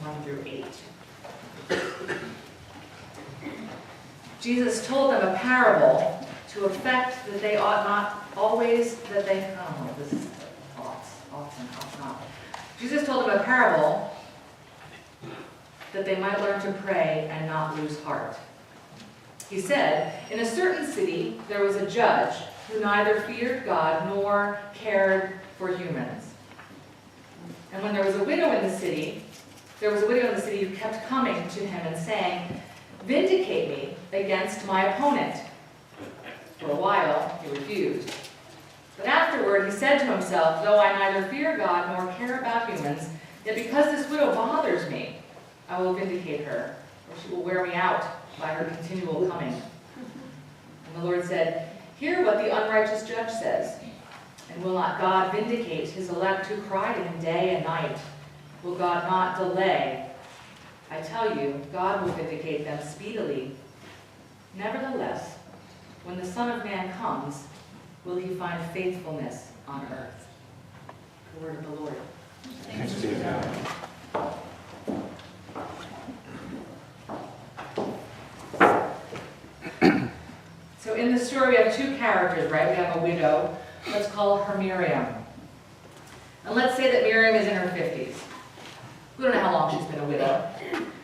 1 through 8. Jesus told them a parable to effect that they ought not always, that they, I don't know if this is often, not. Jesus told them a parable that they might learn to pray and not lose heart. He said, in a certain city there was a judge who neither feared God nor cared for humans. And when there was a widow in the city who kept coming to him and saying, "Vindicate me against my opponent." For a while he refused. But afterward he said to himself, "Though I neither fear God nor care about humans, yet because this widow bothers me, I will vindicate her, or she will wear me out by her continual coming." And the Lord said, "Hear what the unrighteous judge says. And will not God vindicate his elect who cry to him day and night? Will God not delay? I tell you, God will vindicate them speedily. Nevertheless, when the Son of Man comes, will he find faithfulness on earth?" The word of the Lord. Thanks be to God. So in the story we have two characters, right? We have a widow. Let's call her Miriam. And let's say that Miriam is in her 50s. We don't know how long she's been a widow.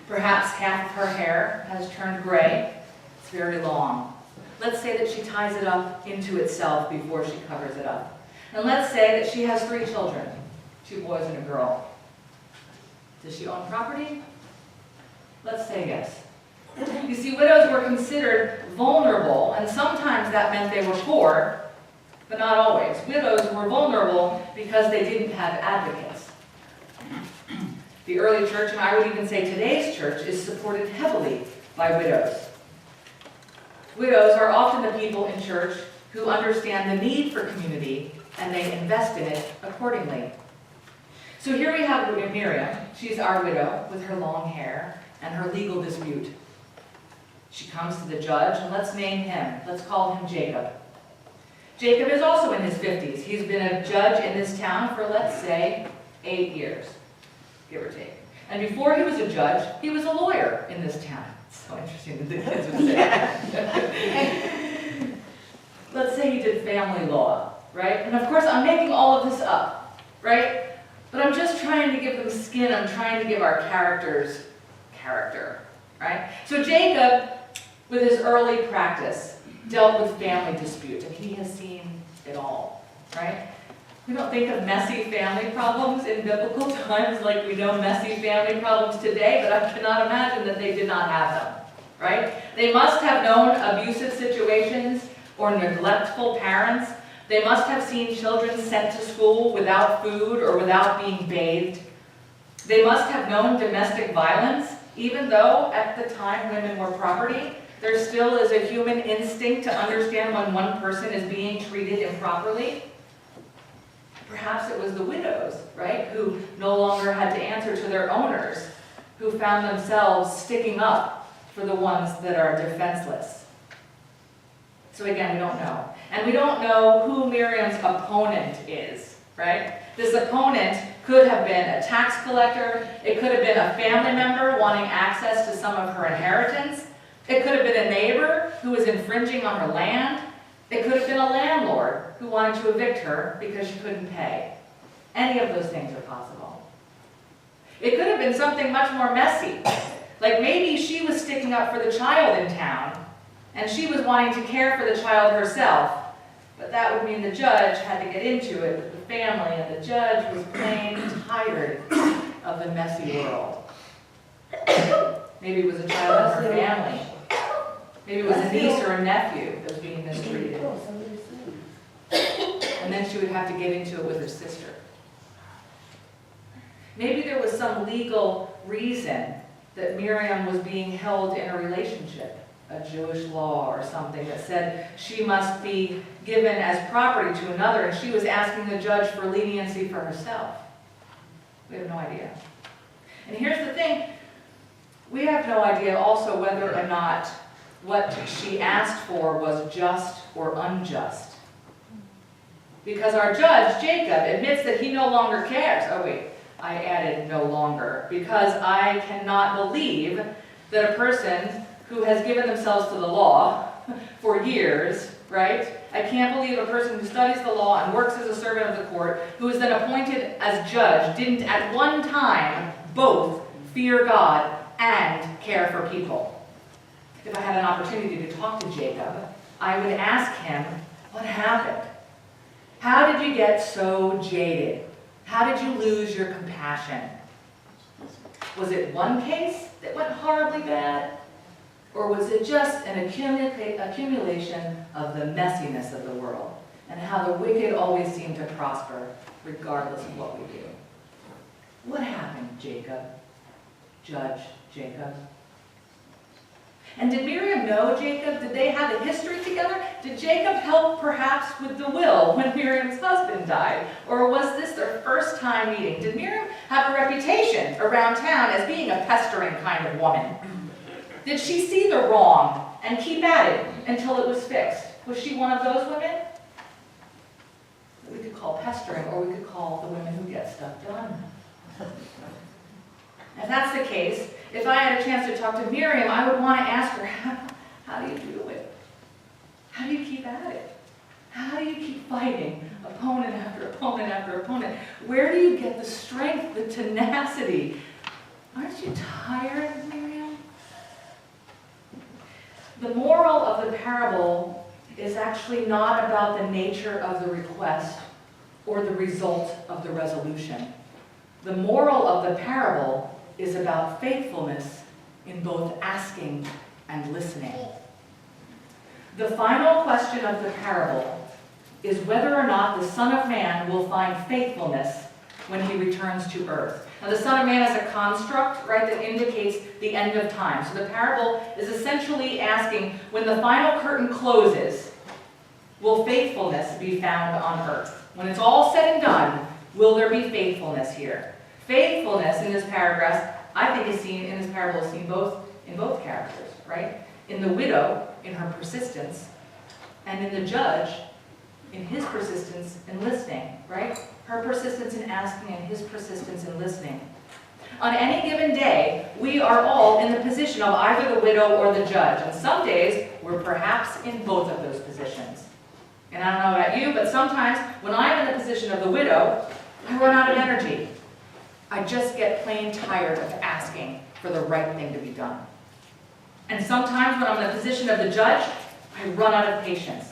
Perhaps half of her hair has turned gray. It's very long. Let's say that she ties it up into itself before she covers it up. And let's say that she has 3 children, 2 boys and a girl. Does she own property? Let's say yes. You see, widows were considered vulnerable, and sometimes that meant they were poor, but not always. Widows were vulnerable because they didn't have advocates. The early church, and I would even say today's church, is supported heavily by widows. Widows are often the people in church who understand the need for community, and they invest in it accordingly. So here we have Miriam. She's our widow with her long hair and her legal dispute. She comes to the judge, and let's name him. Let's call him Jacob. Jacob is also in his 50s. He's been a judge in this town for, let's say, 8 years, give or take. And before he was a judge, he was a lawyer in this town. It's so interesting that the kids would say that. Let's say he did family law, right? And of course, I'm making all of this up, right? But I'm just trying to give them skin. I'm trying to give our characters character, right? So Jacob, with his early practice, dealt with family disputes, and he has seen it all, right? We don't think of messy family problems in biblical times like we know messy family problems today, but I cannot imagine that they did not have them, right? They must have known abusive situations or neglectful parents. They must have seen children sent to school without food or without being bathed. They must have known domestic violence, even though at the time women were property. There still is a human instinct to understand when one person is being treated improperly. Perhaps it was the widows, right, who no longer had to answer to their owners, who found themselves sticking up for the ones that are defenseless. So again, we don't know. And we don't know who Miriam's opponent is, right? This opponent could have been a tax collector. It could have been a family member wanting access to some of her inheritance. It could have been a neighbor who was infringing on her land. It could have been a landlord who wanted to evict her because she couldn't pay. Any of those things are possible. It could have been something much more messy. Like maybe she was sticking up for the child in town, and she was wanting to care for the child herself. But that would mean the judge had to get into it with the family, and the judge was plain tired of the messy world. Maybe it was a child in her family. Maybe it was a niece or a nephew that was being mistreated. And then she would have to get into it with her sister. Maybe there was some legal reason that Miriam was being held in a relationship, a Jewish law or something that said she must be given as property to another, and she was asking the judge for leniency for herself. We have no idea. And here's the thing, we have no idea also whether or not what she asked for was just or unjust. Because our judge, Jacob, admits that he no longer cares. Oh wait, I added no longer, because I cannot believe that a person who has given themselves to the law for years, right? I can't believe a person who studies the law and works as a servant of the court, who is then appointed as judge, didn't at one time both fear God and care for people. If I had an opportunity to talk to Jacob, I would ask him, what happened? How did you get so jaded? How did you lose your compassion? Was it one case that went horribly bad? Or was it just an accumulation of the messiness of the world and how the wicked always seem to prosper regardless of what we do? What happened, Jacob? Judge Jacob. And did Miriam know Jacob? Did they have a history together? Did Jacob help perhaps with the will when Miriam's husband died? Or was this their first time meeting? Did Miriam have a reputation around town as being a pestering kind of woman? Did she see the wrong and keep at it until it was fixed? Was she one of those women that we could call pestering, or we could call the women who get stuff done? If that's the case, if I had a chance to talk to Miriam, I would want to ask her, how do you do it? How do you keep at it? How do you keep fighting opponent after opponent after opponent? Where do you get the strength, the tenacity? Aren't you tired, Miriam? The moral of the parable is actually not about the nature of the request or the result of the resolution. The moral of the parable is about faithfulness in both asking and listening. The final question of the parable is whether or not the Son of Man will find faithfulness when he returns to earth. Now, the Son of Man is a construct, right, that indicates the end of time. So the parable is essentially asking, when the final curtain closes, will faithfulness be found on earth? When it's all said and done, will there be faithfulness here? Faithfulness in this paragraph, I think, is seen in this parable, is seen in both characters, right? In the widow, in her persistence, and in the judge, in his persistence in listening, right? Her persistence in asking and his persistence in listening. On any given day, we are all in the position of either the widow or the judge. And some days, we're perhaps in both of those positions. And I don't know about you, but sometimes when I'm in the position of the widow, I run out of energy. I just get plain tired of asking for the right thing to be done. And sometimes when I'm in the position of the judge, I run out of patience.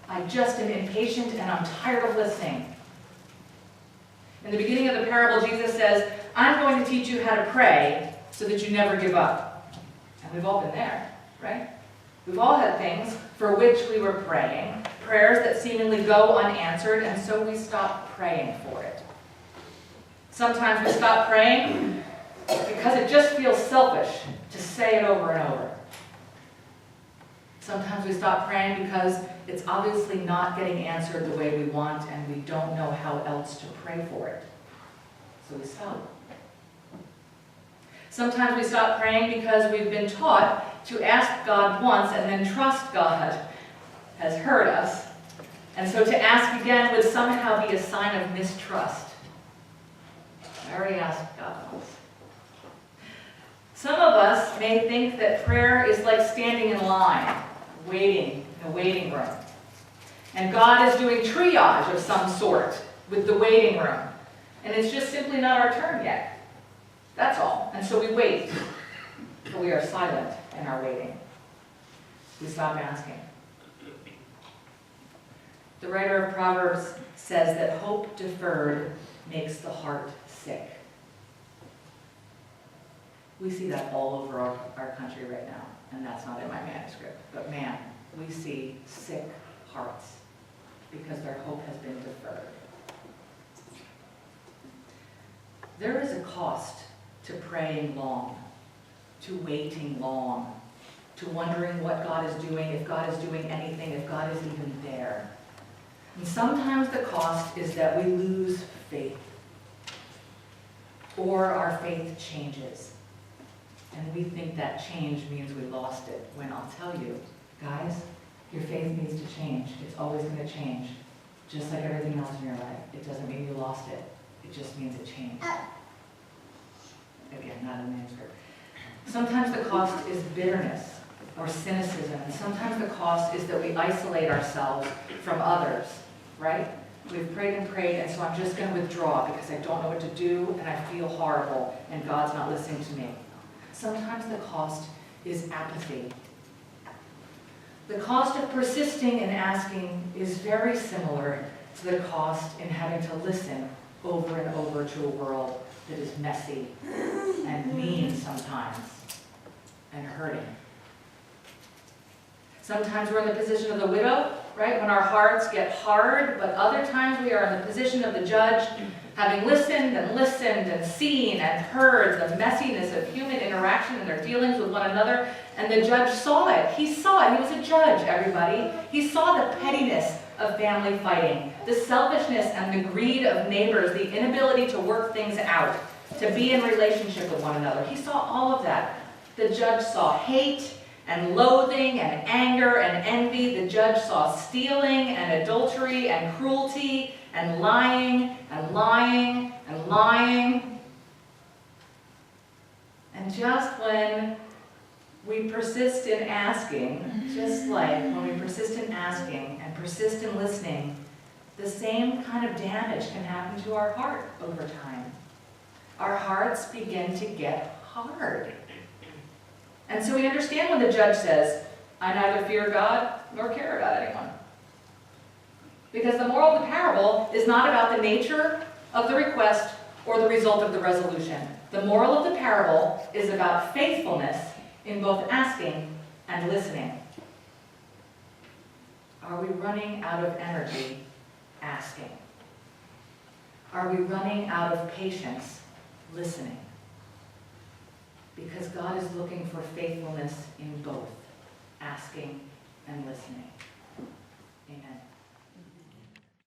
I just am impatient and I'm tired of listening. In the beginning of the parable, Jesus says, I'm going to teach you how to pray so that you never give up. And we've all been there, right? We've all had things for which we were praying, prayers that seemingly go unanswered, and so we stop praying for it. Sometimes we stop praying because it just feels selfish to say it over and over. Sometimes we stop praying because it's obviously not getting answered the way we want and we don't know how else to pray for it. So we stop. Sometimes we stop praying because we've been taught to ask God once and then trust God has heard us. And so to ask again would somehow be a sign of mistrust. I already asked God once. Some of us may think that prayer is like standing in line, waiting in a waiting room. And God is doing triage of some sort with the waiting room. And it's just simply not our turn yet. That's all. And so we wait. But we are silent in our waiting. We stop asking. The writer of Proverbs says that hope deferred makes the heart sick. We see that all over our country right now, and that's not in my manuscript. But man, we see sick hearts because their hope has been deferred. There is a cost to praying long, to waiting long, to wondering what God is doing, if God is doing anything, if God is even there. And sometimes the cost is that we lose faith, or our faith changes. And we think that change means we lost it, when I'll tell you, guys, your faith needs to change. It's always going to change, just like everything else in your life. It doesn't mean you lost it. It just means a change. Again, not in the manuscript. Sometimes the cost is bitterness or cynicism, and sometimes the cost is that we isolate ourselves from others, right? We've prayed and prayed, and so I'm just going to withdraw because I don't know what to do, and I feel horrible, and God's not listening to me. Sometimes the cost is apathy. The cost of persisting in asking is very similar to the cost in having to listen over and over to a world that is messy and mean sometimes and hurting. Sometimes we're in the position of the widow, right, when our hearts get hard, but other times we are in the position of the judge, having listened and seen and heard the messiness of human interaction and their dealings with one another, and the judge saw it. He saw it. He was a judge, everybody. He saw the pettiness of family fighting, the selfishness and the greed of neighbors, the inability to work things out, to be in relationship with one another. He saw all of that. The judge saw hate and loathing and anger and envy. The judge saw stealing and adultery and cruelty and lying and lying and lying. And just when we persist in asking, just like when we persist in asking and persist in listening, the same kind of damage can happen to our heart over time. Our hearts begin to get hard. And so we understand when the judge says, I neither fear God nor care about anyone. Because the moral of the parable is not about the nature of the request or the result of the resolution. The moral of the parable is about faithfulness in both asking and listening. Are we running out of energy asking? Are we running out of patience listening? Because God is looking for faithfulness in both asking and listening. Amen.